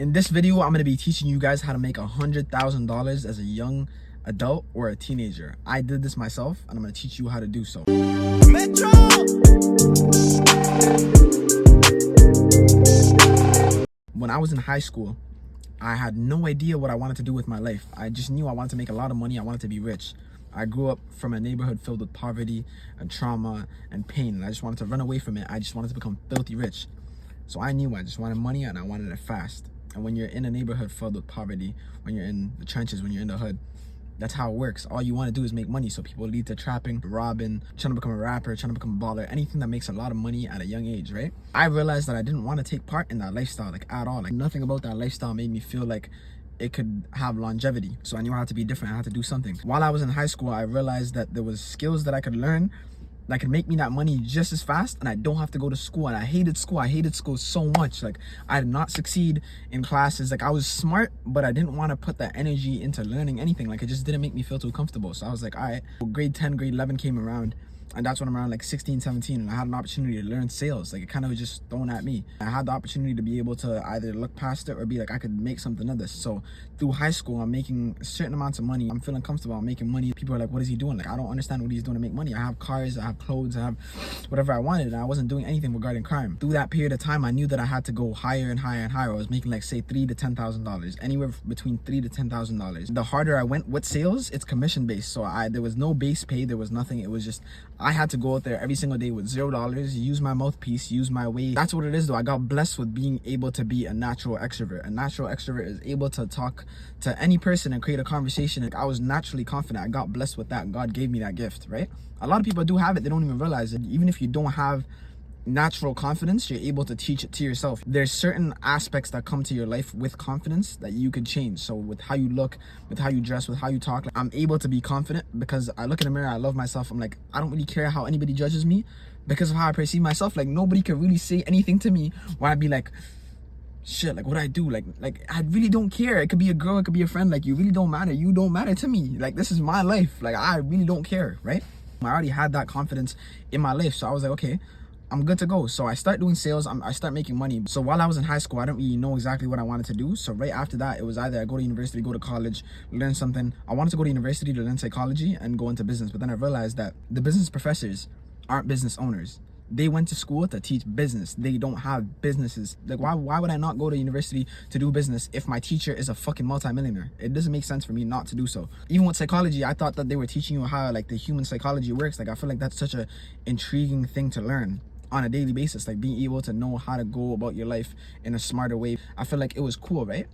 In this video, I'm going to be teaching you guys how to make $100,000 as a young adult or a teenager. I did this myself, and I'm going to teach you how to do so. Metro! When I was in high school, I had no idea what I wanted to do with my life. I just knew I wanted to make a lot of money. I wanted to be rich. I grew up from a neighborhood filled with poverty and trauma and pain, and I just wanted to run away from it. I just wanted to become filthy rich. So I knew I just wanted money, and I wanted it fast. And when you're in a neighborhood filled with poverty, when you're in the trenches, when you're in the hood, that's how it works. All you want to do is make money. So people lead to trapping, robbing, trying to become a rapper, trying to become a baller, anything that makes a lot of money at a young age, right? I realized that I didn't want to take part in that lifestyle, like at all. Like nothing about that lifestyle made me feel like it could have longevity. So I knew I had to be different. I had to do something. While I was in high school, I realized that there was skills that I could learn that could make me that money just as fast, and I don't have to go to school. And I hated school. I hated school so much. Like I did not succeed in classes. Like I was smart, but I didn't want to put that energy into learning anything. Like it just didn't make me feel too comfortable. So I was like, all right. Well, grade 10, grade 11 came around, and that's when I'm around like 16, 17, and I had an opportunity to learn sales. Like it kind of was just thrown at me. I had the opportunity to be able to either look past it or be like, I could make something of this. So through high school, I'm making certain amounts of money. I'm feeling comfortable. I'm making money. People are like, what is he doing? Like, I don't understand what he's doing to make money. I have cars, I have clothes, I have whatever I wanted, and I wasn't doing anything regarding crime. Through that period of time, I knew that I had to go higher and higher and higher. I was making like say $3,000 to $10,000, anywhere between $3,000 to $10,000. The harder I went with sales, it's commission based. So there was no base pay. There was nothing. It was just, I had to go out there every single day with $0, use my mouthpiece, use my way. That's what it is though. I got blessed with being able to be a natural extrovert. A natural extrovert is able to talk to any person and create a conversation. Like I was naturally confident. I got blessed with that. God gave me that gift, right? A lot of people do have it. They don't even realize it. Even if you don't have natural confidence, you're able to teach it to yourself. There's certain aspects that come to your life with confidence that you could change. So with how you look, with how you dress, with how you talk, like, I'm able to be confident because I look in the mirror, I love myself. I'm like, I don't really care how anybody judges me because of how I perceive myself. Like nobody can really say anything to me where I'd be like, shit, like what I do, like I really don't care. It could be a girl, it could be a friend. Like you really don't matter. You don't matter to me. Like this is my life. Like I really don't care, right? I already had that confidence in my life. So I was like, okay, I'm good to go. So I start doing sales. I start making money. So while I was in high school, I didn't really know exactly what I wanted to do. So right after that, it was either I go to university, go to college, learn something. I wanted to go to university to learn psychology and go into business. But then I realized that the business professors aren't business owners. They went to school to teach business. They don't have businesses. Like why would I not go to university to do business if my teacher is a fucking multimillionaire? It doesn't make sense for me not to do so. Even with psychology, I thought that they were teaching you how like the human psychology works. Like I feel like that's such a intriguing thing to learn on a daily basis, like being able to know how to go about your life in a smarter way. I feel like it was cool, right?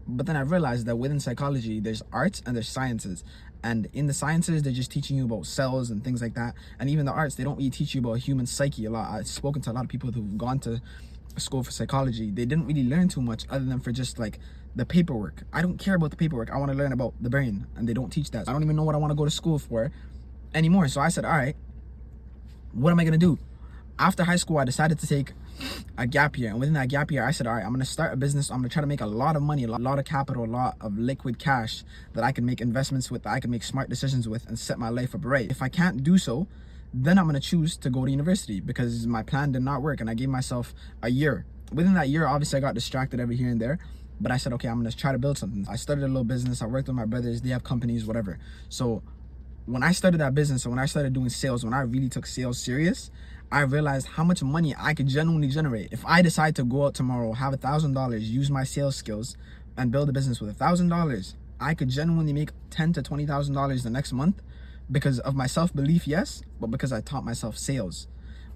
But then I realized that within psychology, there's arts and there's sciences. And in the sciences, they're just teaching you about cells and things like that. And even the arts, they don't really teach you about human psyche a lot. I've spoken to a lot of people who've gone to school for psychology. They didn't really learn too much other than for just like the paperwork. I don't care about the paperwork. I want to learn about the brain, and they don't teach that. I don't even know what I want to go to school for anymore. So I said, all right, what am I going to do? After high school, I decided to take a gap year. And within that gap year, I said, all right, I'm going to start a business. I'm going to try to make a lot of money, a lot of capital, a lot of liquid cash that I can make investments with, that I can make smart decisions with and set my life up right. If I can't do so, then I'm going to choose to go to university because my plan did not work. And I gave myself a year. Within that year, obviously, I got distracted every here and there. But I said, okay, I'm going to try to build something. I started a little business. I worked with my brothers. They have companies, whatever. So when I started that business, and when I started doing sales, when I really took sales serious, I realized how much money I could genuinely generate. If I decide to go out tomorrow, have $1,000, use my sales skills, and build a business with $1,000, I could genuinely make $10,000 to $20,000 the next month because of my self-belief, yes, but because I taught myself sales.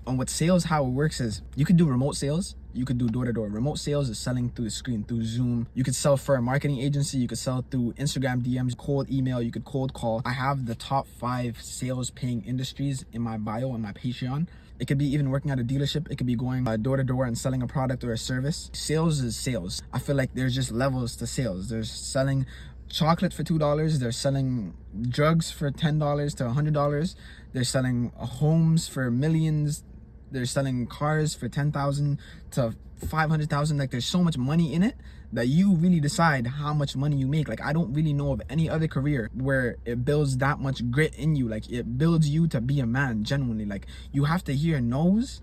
And with sales, how it works is you could do remote sales, you could do door-to-door. Remote sales is selling through the screen, through Zoom. You could sell for a marketing agency, you could sell through Instagram DMs, cold email, you could cold call. I have the top 5 sales paying industries in my bio on my Patreon. It could be even working at a dealership. It could be going door-to-door and selling a product or a service. Sales is sales. I feel like there's just levels to sales. There's selling chocolate for $2. They're selling drugs for $10 to $100. They're selling homes for millions. They're selling cars for 10,000 to 500,000. Like there's so much money in it that you really decide how much money you make. Like I don't really know of any other career where it builds that much grit in you. Like it builds you to be a man genuinely. Like you have to hear no's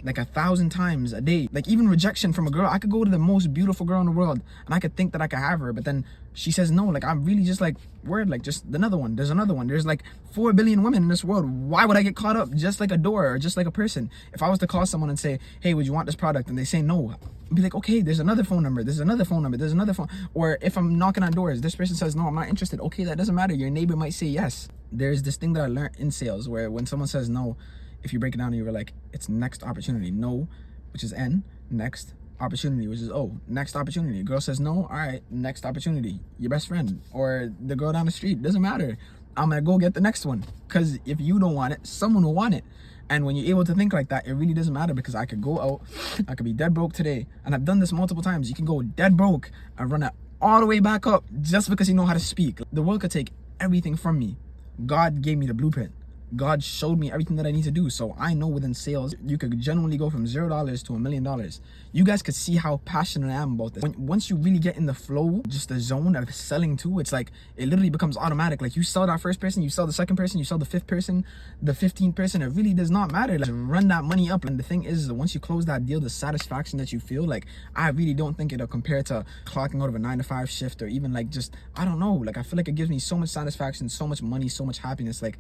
like 1,000 times a day. Like even rejection from a girl, I could go to the most beautiful girl in the world and I could think that I could have her, but then she says no. Like I'm really just like, word, like just another one. There's another one. There's like 4 billion women in this world. Why would I get caught up just like a door or just like a person? If I was to call someone and say, hey, would you want this product? And they say no, I'd be like, okay, there's another phone number. There's another phone number. There's another phone. Or if I'm knocking on doors, this person says no, I'm not interested. Okay, that doesn't matter. Your neighbor might say yes. There's this thing that I learned in sales where when someone says no, if you break it down, you're like, it's next opportunity. No, which is N, next opportunity, which is O, next opportunity. Girl says no, all right, next opportunity. Your best friend or the girl down the street, doesn't matter. I'm gonna go get the next one, because if you don't want it, someone will want it. And when you're able to think like that, it really doesn't matter, because I could go out, I could be dead broke today, and I've done this multiple times. You can go dead broke and run it all the way back up just because you know how to speak. The world could take everything from me. God gave me the blueprint. God showed me everything that I need to do. So I know within sales, you could genuinely go from $0 to $1 million. You guys could see how passionate I am about this. Once you really get in the flow, just the zone of selling too, it's like, it literally becomes automatic. Like you sell that first person, you sell the second person, you sell the fifth person, the 15th person. It really does not matter. Like run that money up. And the thing is, once you close that deal, the satisfaction that you feel, like I really don't think it'll compare to clocking out of a 9-to-5 shift, or even like just, I don't know. Like I feel like it gives me so much satisfaction, so much money, so much happiness. Like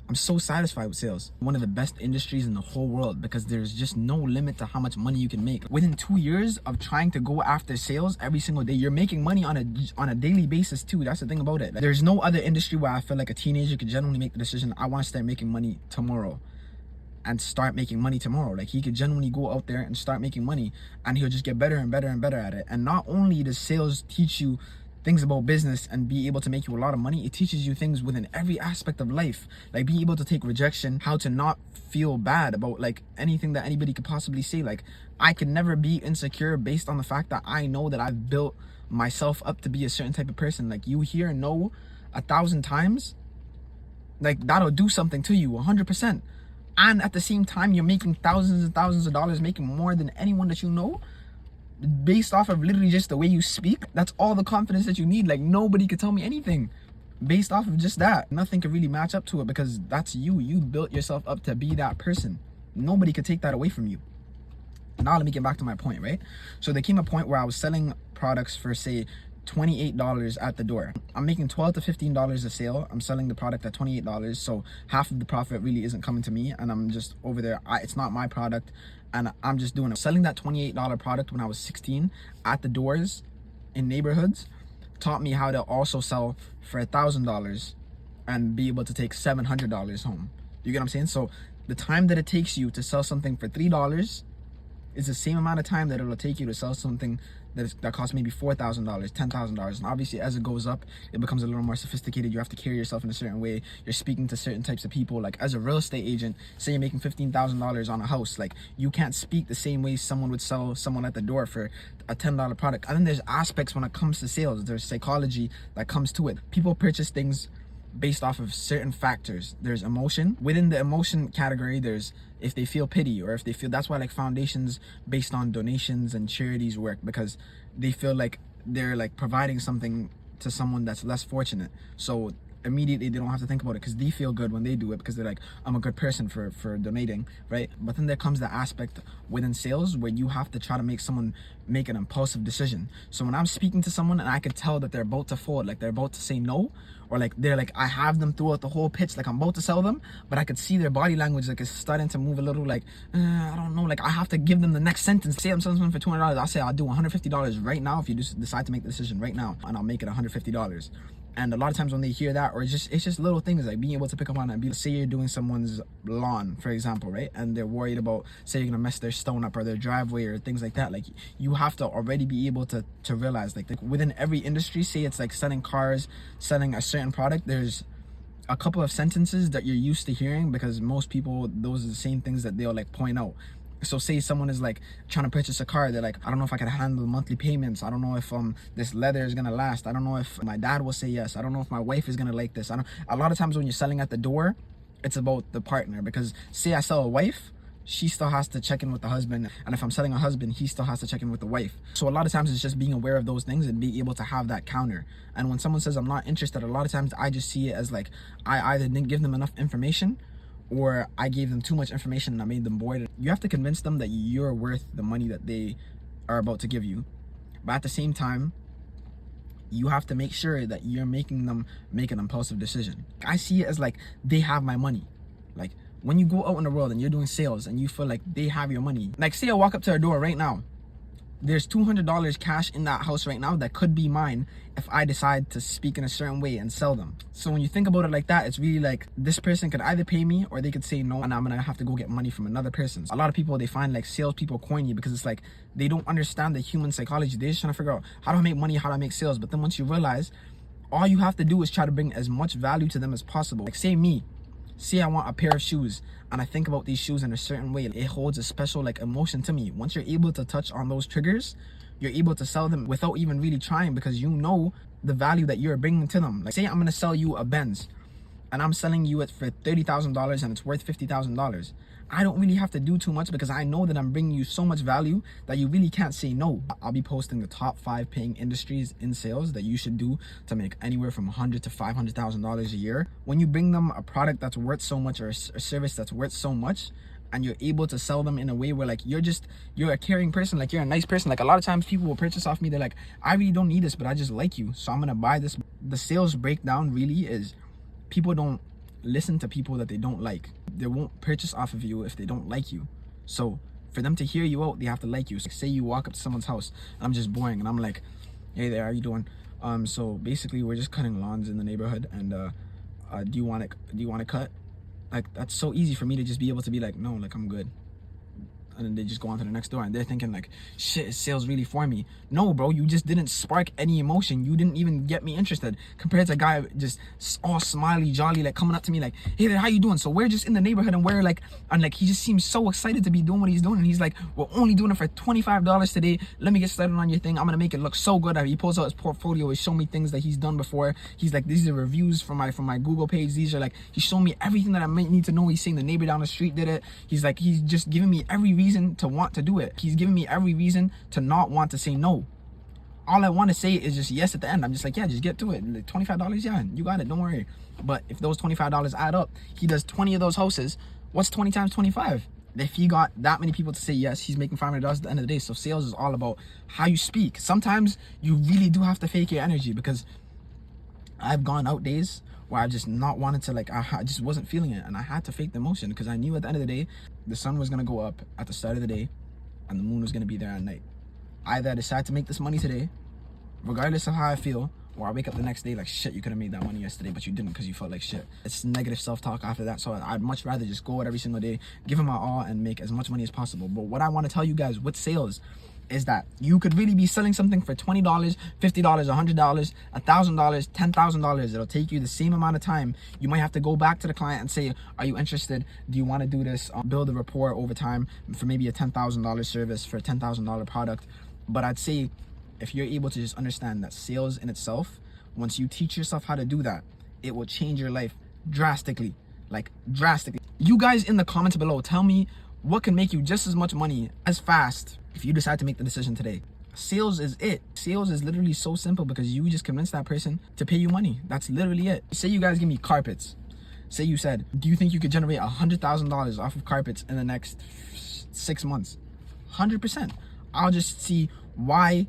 I'm so satisfied with sales. One of the best industries in the whole world, because there's just no limit to how much money you can make. Within 2 years of trying to go after sales every single day, you're making money on a daily basis too. That's the thing about it. Like, there's no other industry where I feel like a teenager could genuinely make the decision, I want to start making money tomorrow, and start making money tomorrow. Like he could genuinely go out there and start making money, and he'll just get better and better and better at it. And not only does sales teach you things about business and be able to make you a lot of money, it teaches you things within every aspect of life, like being able to take rejection, how to not feel bad about like anything that anybody could possibly say. Like I could never be insecure based on the fact that I know that I've built myself up to be a certain type of person. Like you hear no 1,000 times, like that'll do something to you 100%. And at the same time, you're making thousands and thousands of dollars, making more than anyone that you know, based off of literally just the way you speak. That's all the confidence that you need. Like nobody could tell me anything based off of just that. Nothing could really match up to it, because that's you. You built yourself up to be that person. Nobody could take that away from you. Now let me get back to my point, right? So there came a point where I was selling products for say $28 at the door. I'm making $12 to $15 a sale. I'm selling the product at $28, so half of the profit really isn't coming to me, and I'm just over there. It's not my product, and I'm just doing it. Selling that $28 product when I was 16 at the doors in neighborhoods taught me how to also sell for $1,000 and be able to take $700 home. You get what I'm saying? So the time that it takes you to sell something for $3 is the same amount of time that it'll take you to sell something that costs maybe $4,000, $10,000. And obviously as it goes up, it becomes a little more sophisticated. You have to carry yourself in a certain way. You're speaking to certain types of people. Like as a real estate agent, say you're making $15,000 on a house, like you can't speak the same way someone would sell someone at the door for a $10 product. And then there's aspects when it comes to sales. There's psychology that comes to it. People purchase things based off of certain factors. There's emotion. Within the emotion category, there's if they feel pity, or if they feel, that's why like foundations based on donations and charities work, because they feel like they're like providing something to someone that's less fortunate. So immediately they don't have to think about it, because they feel good when they do it, because they're like, I'm a good person for donating, right? But then there comes the aspect within sales where you have to try to make someone make an impulsive decision. So when I'm speaking to someone and I can tell that they're about to fold, like they're about to say no, or like they're like, I have them throughout the whole pitch, like I'm about to sell them, but I could see their body language like it's starting to move a little, like I don't know, like I have to give them the next sentence. Say I'm selling something for $200, I'll say I'll do $150 right now if you just decide to make the decision right now, and I'll make it $150. And a lot of times when they hear that, or it's just little things like being able to pick up on it and be, say you're doing someone's lawn, for example, right? And they're worried about, say you're gonna mess their stone up or their driveway or things like that. Like you have to already be able to realize like within every industry, say it's like selling cars, selling a certain product, there's a couple of sentences that you're used to hearing, because most people, those are the same things that they'll like point out. So say someone is like trying to purchase a car, they're like, I don't know if I can handle monthly payments. I don't know if this leather is gonna last. I don't know if my dad will say yes. I don't know if my wife is gonna like this. A lot of times when you're selling at the door, it's about the partner, because say I sell a wife, she still has to check in with the husband, and if I'm selling a husband, he still has to check in with the wife. So a lot of times it's just being aware of those things and being able to have that counter. And when someone says I'm not interested, a lot of times I just see it as like I either didn't give them enough information, or I gave them too much information and I made them bored. You have to convince them that you're worth the money that they are about to give you. But at the same time, you have to make sure that you're making them make an impulsive decision. I see it as like they have my money. Like when you go out in the world and you're doing sales and you feel like they have your money. Like say I walk up to their door right now. There's $200 cash in that house right now that could be mine if I decide to speak in a certain way and sell them. So when you think about it like that, it's really like this person could either pay me or they could say no and I'm gonna have to go get money from another person. A lot of people, they find like salespeople corny because it's like they don't understand the human psychology. They're just trying to figure out how do I make money, how do I make sales. But then once you realize, all you have to do is try to bring as much value to them as possible. Like say me, say I want a pair of shoes and I think about these shoes in a certain way. It holds a special like emotion to me. Once you're able to touch on those triggers, you're able to sell them without even really trying because you know the value that you're bringing to them. Like say I'm gonna sell you a Benz and I'm selling you it for $30,000 and it's worth $50,000. I don't really have to do too much because I know that I'm bringing you so much value that you really can't say no. I'll be posting the top 5 paying industries in sales that you should do to make anywhere from $100,000 to $500,000 a year. When you bring them a product that's worth so much or a service that's worth so much, and you're able to sell them in a way where like you're a caring person, like you're a nice person. Like a lot of times people will purchase off me, they're like, I really don't need this, but I just like you, so I'm gonna buy this. The sales breakdown really is people don't listen to people that they don't like. They won't purchase off of you if they don't like you. So for them to hear you out, they have to like you. So say you walk up to someone's house and I'm just boring and I'm like, hey there, how you doing? So basically we're just cutting lawns in the neighborhood and do you want to cut? Like that's so easy for me to just be able to be like, no, like I'm good. And then they just go on to the next door and they're thinking like, shit, is sales really for me? No, bro, you just didn't spark any emotion. You didn't even get me interested compared to a guy just all smiley, jolly, like coming up to me like, hey there, how you doing? So we're just in the neighborhood and we're like, and like he just seems so excited to be doing what he's doing. And he's like, we're only doing it for $25 today. Let me get started on your thing. I'm gonna make it look so good. He pulls out his portfolio, he's showing me things that he's done before. He's like, these are reviews from my Google page. These are like, he's showing me everything that I might need to know. He's saying the neighbor down the street did it. He's like, he's just giving me every reason to want to do it. He's giving me every reason to not want to say no. All I want to say is just yes at the end. I'm just like, yeah, just get to it. Like $25, yeah, you got it, don't worry. But if those $25 add up, he does 20 of those houses. What's 20 times 25? If he got that many people to say yes, he's making $500 at the end of the day. So sales is all about how you speak. Sometimes you really do have to fake your energy because I've gone out days where I just not wanted to, like, I just wasn't feeling it, and I had to fake the emotion because I knew at the end of the day the sun was gonna go up at the start of the day and the moon was gonna be there at night. Either I decide to make this money today, regardless of how I feel, or I wake up the next day like, shit, you could have made that money yesterday, but you didn't because you felt like shit. It's negative self-talk after that. So I'd much rather just go out every single day, give it my all, and make as much money as possible. But what I want to tell you guys with sales is that you could really be selling something for $20, $50, $100, $1,000, $10,000. It'll take you the same amount of time. You might have to go back to the client and say, are you interested? Do you want to do this? Build a rapport over time for maybe a $10,000 service for a $10,000 product. But I'd say if you're able to just understand that sales in itself, once you teach yourself how to do that, it will change your life drastically, like drastically. You guys in the comments below, tell me what can make you just as much money as fast if you decide to make the decision today. Sales is it. Sales is literally so simple because you just convince that person to pay you money. That's literally it. Say you guys give me carpets. Say you said, do you think you could generate $100,000 off of carpets in the next 6 months? 100%. I'll just see why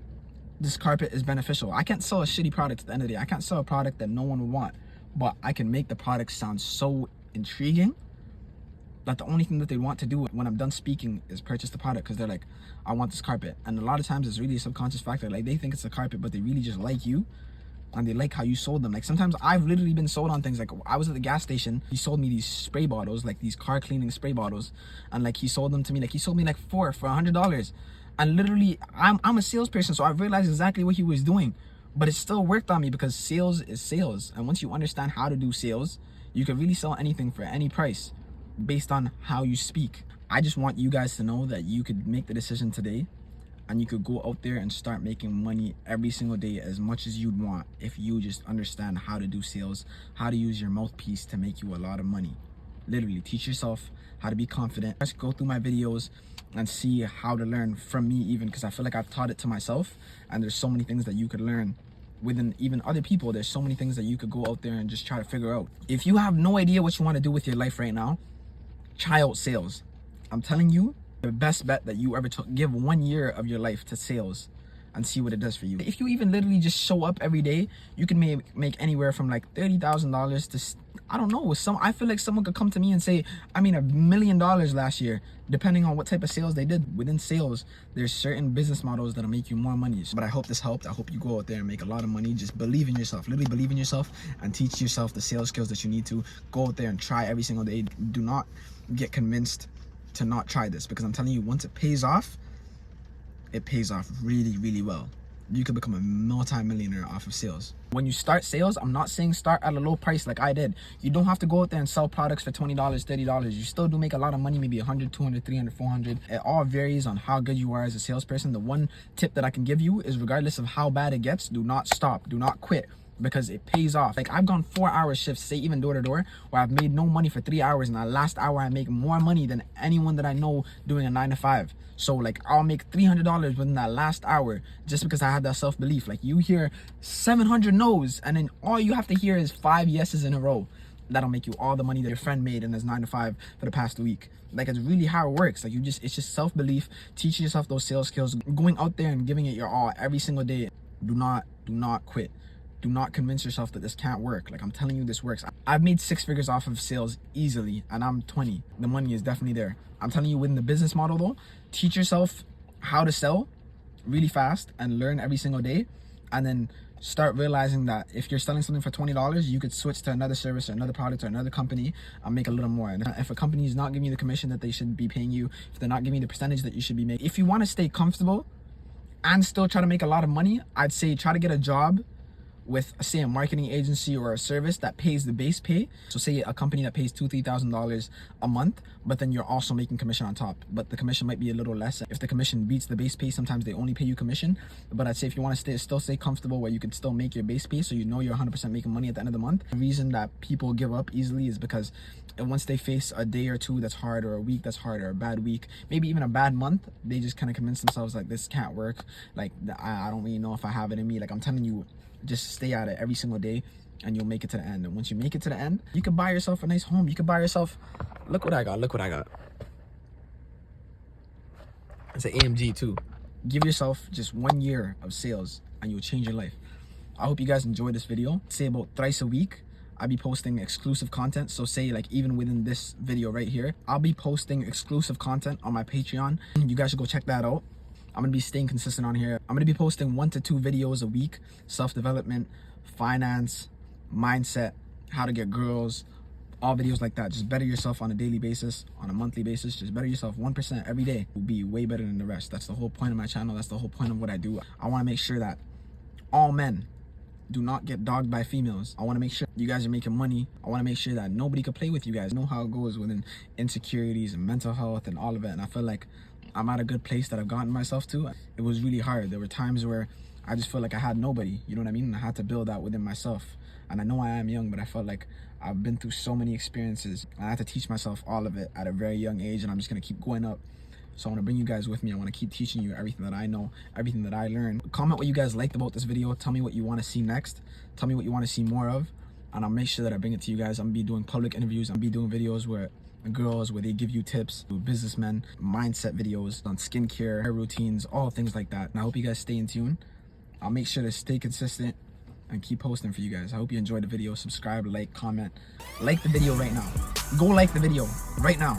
this carpet is beneficial. I can't sell a shitty product at the end of the day. I can't sell a product that no one would want, but I can make the product sound so intriguing that the only thing that they want to do when I'm done speaking is purchase the product because they're like, I want this carpet. And a lot of times it's really a subconscious factor. Like they think it's a carpet, but they really just like you and they like how you sold them. Like sometimes I've literally been sold on things. Like I was at the gas station, he sold me these spray bottles, like these car cleaning spray bottles, and like he sold them to me, like he sold me like 4 for $100. And literally I'm a salesperson, so I realized exactly what he was doing, but it still worked on me because sales is sales. And once you understand how to do sales, you can really sell anything for any price based on how you speak. I just want you guys to know that you could make the decision today and you could go out there and start making money every single day as much as you'd want if you just understand how to do sales, how to use your mouthpiece to make you a lot of money. Literally teach yourself how to be confident. Just go through my videos and see how to learn from me, even because I feel like I've taught it to myself, and there's so many things that you could learn within even other people. There's so many things that you could go out there and just try to figure out. If you have no idea what you want to do with your life right now, Try out sales. I'm telling you, the best bet that you ever took. Give 1 year of your life to sales and see what it does for you. If you even literally just show up every day, you can make anywhere from like $30,000 to, I don't know, I feel like someone could come to me and say, I made $1 million last year, depending on what type of sales they did. Within sales, there's certain business models that'll make you more money. But I hope this helped. I hope you go out there and make a lot of money. Just believe in yourself, literally believe in yourself, and teach yourself the sales skills that you need to. Go out there and try every single day. Do not get convinced to not try this, because I'm telling you, once it pays off really, really well. You could become a multi-millionaire off of sales. When you start sales, I'm not saying start at a low price like I did. You don't have to go out there and sell products for $20, $30. You still do make a lot of money, maybe 100, 200, 300, 400. It all varies on how good you are as a salesperson. The one tip that I can give you is, regardless of how bad it gets, do not stop, do not quit, because it pays off. Like, I've gone 4-hour shifts, say even door to door, where I've made no money for 3 hours, and that last hour I make more money than anyone that I know doing a 9 to 5. So like, I'll make $300 within that last hour, just because I had that self-belief. Like, you hear 700 no's, and then all you have to hear is 5 yeses in a row. That'll make you all the money that your friend made in his 9 to 5 for the past week. Like, it's really how it works. Like, it's just self-belief, teaching yourself those sales skills, going out there and giving it your all every single day. Do not quit. Do not convince yourself that this can't work. Like, I'm telling you, this works. I've made 6 figures off of sales easily, and I'm 20. The money is definitely there. I'm telling you, within the business model though, teach yourself how to sell really fast and learn every single day, and then start realizing that if you're selling something for $20, you could switch to another service or another product or another company and make a little more. And if a company is not giving you the commission that they should be paying you, if they're not giving you the percentage that you should be making, if you want to stay comfortable and still try to make a lot of money, I'd say try to get a job with, say, a marketing agency or a service that pays the base pay. So say a company that pays $2,000-$3,000 a month, but then you're also making commission on top, but the commission might be a little less. If the commission beats the base pay, sometimes they only pay you commission. But I'd say if you want to still stay comfortable where you could still make your base pay, so you know you're 100% making money at the end of the month. The reason that people give up easily is because once they face a day or two that's hard, or a week that's hard, or a bad week, maybe even a bad month, they just kind of convince themselves like, this can't work. Like, I don't really know if I have it in me. Like, I'm telling you, just stay at it every single day, and you'll make it to the end. And once you make it to the end, you can buy yourself a nice home. You can buy yourself, look what I got. It's an AMG too. Give yourself just 1 year of sales and you'll change your life. I hope you guys enjoyed this video. Say about thrice a week, I'll be posting exclusive content. So say, like, even within this video right here, I'll be posting exclusive content on my Patreon. You guys should go check that out. I'm gonna be staying consistent on here. I'm gonna be posting 1 to 2 videos a week: self-development, finance, mindset, how to get girls, all videos like that. Just better yourself on a daily basis, on a monthly basis. Just better yourself 1% every day. Will be way better than the rest. That's the whole point of my channel. That's the whole point of what I do. I want to make sure that all men do not get dogged by females. I want to make sure you guys are making money. I want to make sure that nobody can play with you guys. I know how it goes within insecurities and mental health and all of it, and I feel like I'm at a good place that I've gotten myself to. It was really hard. There were times where I just felt like I had nobody, you know what I mean? And I had to build that within myself. And I know I am young, but I felt like I've been through so many experiences. I had to teach myself all of it at a very young age, and I'm just gonna keep going up. So I want to bring you guys with me. I want to keep teaching you everything that I know, everything that I learned. Comment what you guys liked about this video. Tell me what you want to see next. Tell me what you want to see more of, and I'll make sure that I bring it to you guys. I'm gonna be doing public interviews. I'm gonna be doing videos where girls, where they give you tips, businessmen, mindset videos on skincare, hair routines, all things like that. And I hope you guys stay in tune. I'll make sure to stay consistent and keep posting for you guys. I hope you enjoyed the video. Subscribe, like, comment. Like the video right now. Go like the video right now.